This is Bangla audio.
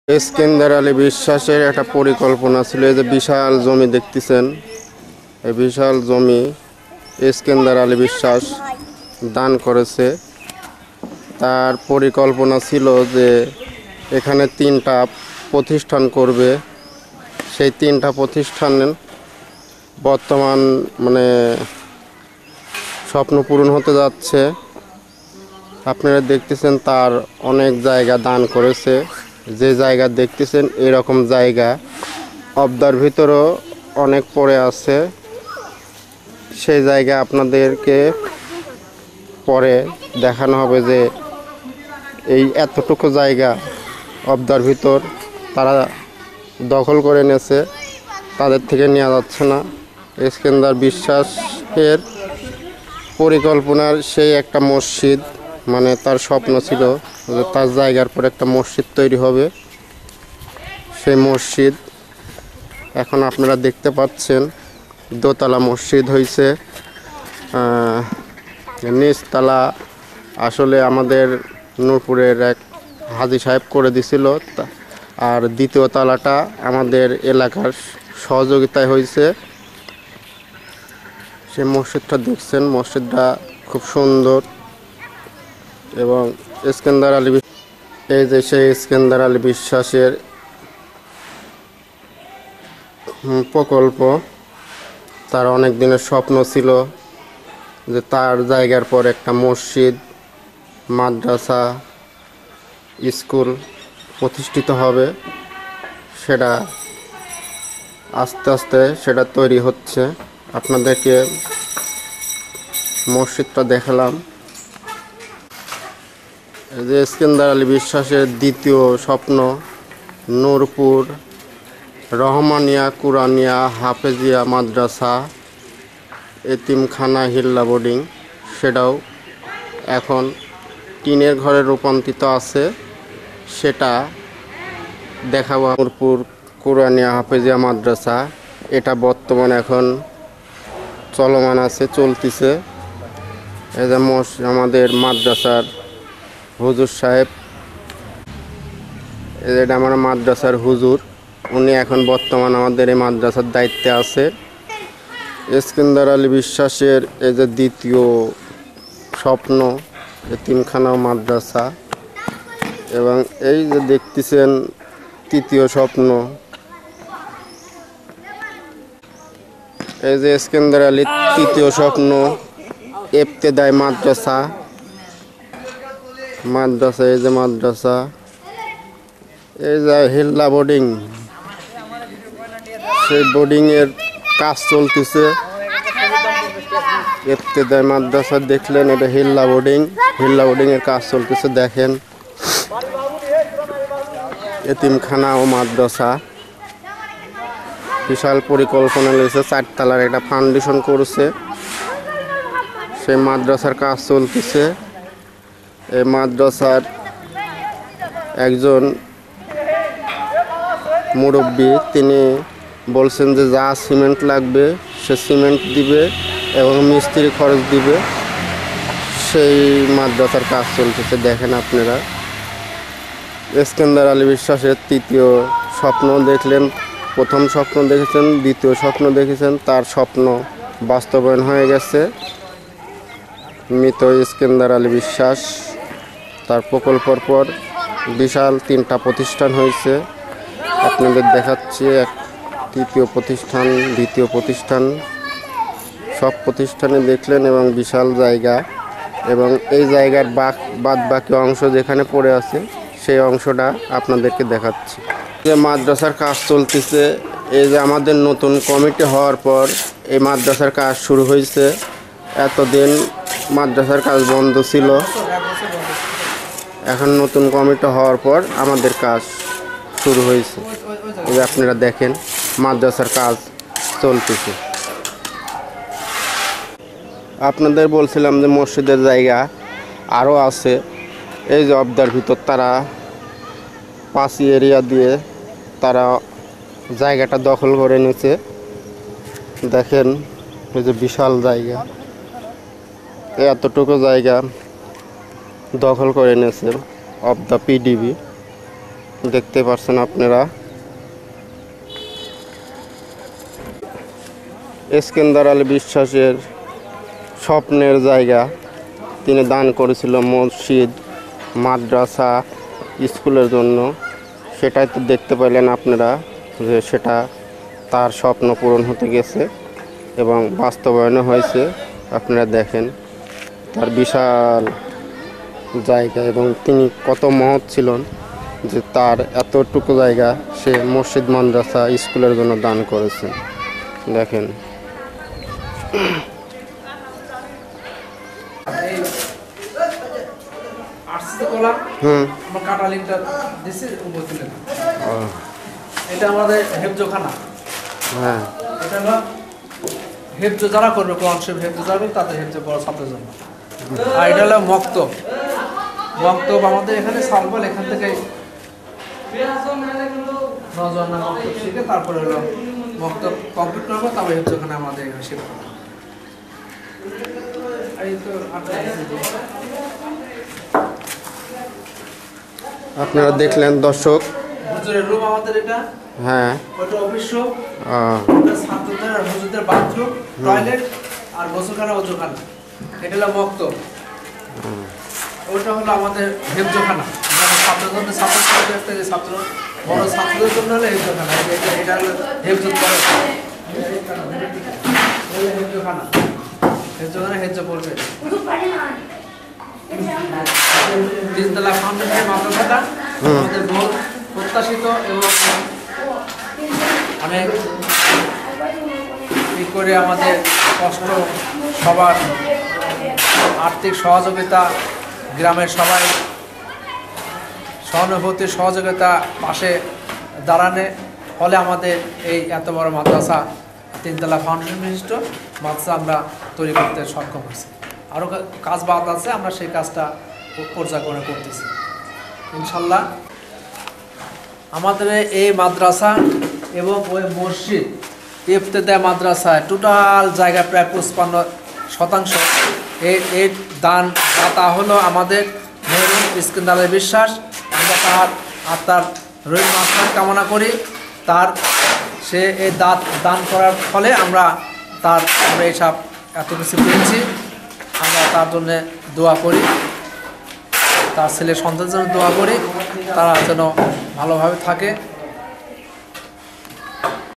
ইস্কান্দার আলী বিশ্বাসের একটা পরিকল্পনা ছিল। এই যে বিশাল জমি দেখতেছেন, এই বিশাল জমি ইস্কান্দার আলী বিশ্বাস দান করেছে। তার পরিকল্পনা ছিল যে এখানে 3টা প্রতিষ্ঠান করবে। সেই 3টা প্রতিষ্ঠান বর্তমান স্বপ্ন পূরণ হতে যাচ্ছে। আপনারা দেখতেছেন তার অনেক জায়গা দান করেছে। যে জায়গা দেখতেছেন এরকম জায়গা অবদার ভিতরও অনেক পড়ে আছে। সেই জায়গা আপনাদেরকে পরে দেখানো হবে যে এই এতটুকু জায়গা অবদার ভিতর তারা দখল করে নিয়েছে, তাদের থেকে নেওয়া যাচ্ছে না। ইস্কান্দার বিশ্বাসের পরিকল্পনার সেই একটা মসজিদ, তার স্বপ্ন ছিল যে তার জায়গার পর একটা মসজিদ তৈরি হবে। সেই মসজিদ এখন আপনারা দেখতে পাচ্ছেন দোতলা মসজিদ হয়েছে। নিচতলা আসলে আমাদের নূরপুরের এক হাজী সাহেব করে দিছিল, আর দ্বিতীয় তলাটা আমাদের এলাকার সহযোগিতায় হয়েছে। সেই মসজিদটা দেখছেন, মসজিদটা খুব সুন্দর। এবং ইস্কান্দার আলী, এই যে সেই ইস্কান্দার আলী বিশ্বাসের প্রকল্প, তার অনেক দিনের স্বপ্ন ছিল যে তার জায়গার পর একটা মসজিদ, মাদ্রাসা, স্কুল প্রতিষ্ঠিত হবে। সেটা আস্তে আস্তে সেটা তৈরি হচ্ছে। আপনাদেরকে মসজিদটা দেখালাম। এই যে ইস্কান্দার আলী বিশ্বাসের দ্বিতীয় স্বপ্ন, নূরপুর রহমানিয়া কুরানিয়া হাফেজিয়া মাদ্রাসা এতিমখানা হিল্লা বোর্ডিং, সেটাও এখন টিনের ঘরে রূপান্তরিত আছে। সেটা দেখাবো। নূরপুর কুরানিয়া হাফেজিয়া মাদ্রাসা, এটা বর্তমানে এখন চলমান আছে, চলতেছে। এই যে আমাদের মাদ্রাসার হুজুর সাহেব, এটা আমার মাদ্রাসার হুজুর, উনি এখন বর্তমান আমাদের এই মাদ্রাসার দায়িত্বে আছে। ইস্কান্দার আলী বিশ্বাসের এই যে দ্বিতীয় স্বপ্ন, এতিমখানা মাদ্রাসা, এবং এই যে দেখতেছেন তৃতীয় স্বপ্ন, এই যে ইস্কান্দার আলীর তৃতীয় স্বপ্ন ইবতেদায়ী মাদ্রাসা। এই যে মাদ্রাসা, এই যে হিল্লা বোর্ডিং, সেই বোর্ডিংয়ের কাজ চলতেছে। ইবতেদায়ী মাদ্রাসা দেখলেন, এটা হিল্লা বোর্ডিংয়ের কাজ চলতেছে। দেখেন এতিমখানা ও মাদ্রাসা বিশাল পরিকল্পনা নিয়েছে। 4 তলার একটা ফাউন্ডেশন করছে, সেই মাদ্রাসার কাজ চলতেছে। এই মাদ্রাসার একজন মুরব্বী, তিনি বলছেন যে যা সিমেন্ট লাগবে সে সিমেন্ট দিবে এবং মিস্ত্রি খরচ দিবে। সেই মাদ্রাসার কাজ চলতেছে। দেখেন আপনারা ইস্কান্দার আলী বিশ্বাসের তৃতীয় স্বপ্ন দেখলেন, প্রথম স্বপ্ন দেখেছেন, দ্বিতীয় স্বপ্ন দেখেছেন, তার স্বপ্ন বাস্তবায়ন হয়ে গেছে। মৃত ইস্কান্দার আলী বিশ্বাস, তার প্রকল্পের পর বিশাল 3টা প্রতিষ্ঠান হয়েছে। আপনাদের দেখাচ্ছি তৃতীয় প্রতিষ্ঠান, দ্বিতীয় প্রতিষ্ঠান, সব প্রতিষ্ঠানে দেখলেন, এবং বিশাল জায়গা। এবং এই জায়গার বাদ বাকি অংশ যেখানে পড়ে আছে সেই অংশটা আপনাদেরকে দেখাচ্ছি। যে মাদ্রাসার কাজ চলতেছে, এই যে আমাদের নতুন কমিটি হওয়ার পর এই মাদ্রাসার কাজ শুরু হয়েছে। এতদিন মাদ্রাসার কাজ বন্ধ ছিল, এখন নতুন কমিটি হওয়ার পর আমাদের কাজ শুরু হয়েছে। এই যে আপনারা দেখেন মাদ্রাসার কাজ চলতেছে। আপনাদের বলছিলাম যে মসজিদের জায়গা আরও আছে। এই যে অবদার ভিতর তারা পাঁচি এরিয়া দিয়ে তারা জায়গাটা দখল করে নিয়েছে। দেখেন এই যে বিশাল জায়গা, এতটুকু জায়গা দখল করে নিয়েছে অব দ্য পিডিবি। দেখতে পাচ্ছেন আপনারা। ইস্কন্দার আলী বিশ্বাসের স্বপ্নের জায়গা, তিনি দান করেছিল মসজিদ, মাদ্রাসা, স্কুলের জন্য। সেটাই তো দেখতে পেলেন আপনারা যে সেটা তার স্বপ্ন পূরণ হতে গেছে এবং বাস্তবায়নও হয়েছে। আপনারা দেখেন তার বিশাল জায়গা এবং তিনি কত মহৎ ছিলেন যে তার এতটুকু জায়গা সে মসজিদ, মাদ্রাসা, স্কুলের জন্য দান করেছে। দেখেন এটা আমাদের হেফজোখানা। হ্যাঁ, এটা হলো হেফজ যারা করবে, কোরআন শরীফ হেফজ যারা করবে তাদের হেফজ পড়া ছাত্রের জন্য। আর এটা হলো মক্তব। মক্তব আমাদের এখানে সালবল, এখান থেকে নজওয়ানা মক্তব শিখে তারপরে হলো মক্তব কমপ্লিট করবো, তবে হেফজোখানা আমাদের এখানে শিখবো। আপনারা দেখলেন দর্শক। হুজুরের রুম আমাদের এটা। হ্যাঁ, ওটা অফিস রুম, ওটা ছাত্রদের আর হুজুরদের বাথরুম, টয়লেট আর গোসলখানা, ওযুখানা। এটা হলো মক্তব। ওটা হলো আমাদের হেফজোখানা। ছাত্রদের ছাত্র বড় ছাত্রদের জন্য হলো হেফজোখানা। এটা হলো হেফজ করে হেফজোখানা। হেফজোখানা হেফজ পড়বে। তিনতলা ফাউন্ডেশনের মাদ্রাসাটা আমাদের বহু প্রত্যাশিত এবং অনেক করে আমাদের কষ্ট, সবার আর্থিক সহযোগিতা, গ্রামের সবাই সহানুভূতি, সহযোগিতা পাশে দাঁড়ানে ফলে আমাদের এই এত বড় মাদ্রাসা, তিনতলা ফাউন্ডেশন বিশিষ্ট মাদ্রাসা আমরা তৈরি করতে সক্ষম হয়েছি। আরও কাজ বাদ আছে, আমরা সেই কাজটা পর্যায়ক্রমে করতেছি ইনশাল্লাহ। আমাদের এই মাদ্রাসা এবং ওই মসজিদ ইফতেদায়ী মাদ্রাসায় টোটাল জায়গা প্রায় 55% এই দাতা হলো আমাদের মরহুম ইস্কন্দার আলী বিশ্বাস। আমরা তার আত্মার রহিম মাসনাদ কামনা করি। সে এই দান করার ফলে আমরা এইসব এত কিছু পেয়েছি। আমরা তার জন্য দোয়া করি, তার ছেলে সন্তানের জন্য দোয়া করি, তারা যেন ভালোভাবে থাকে।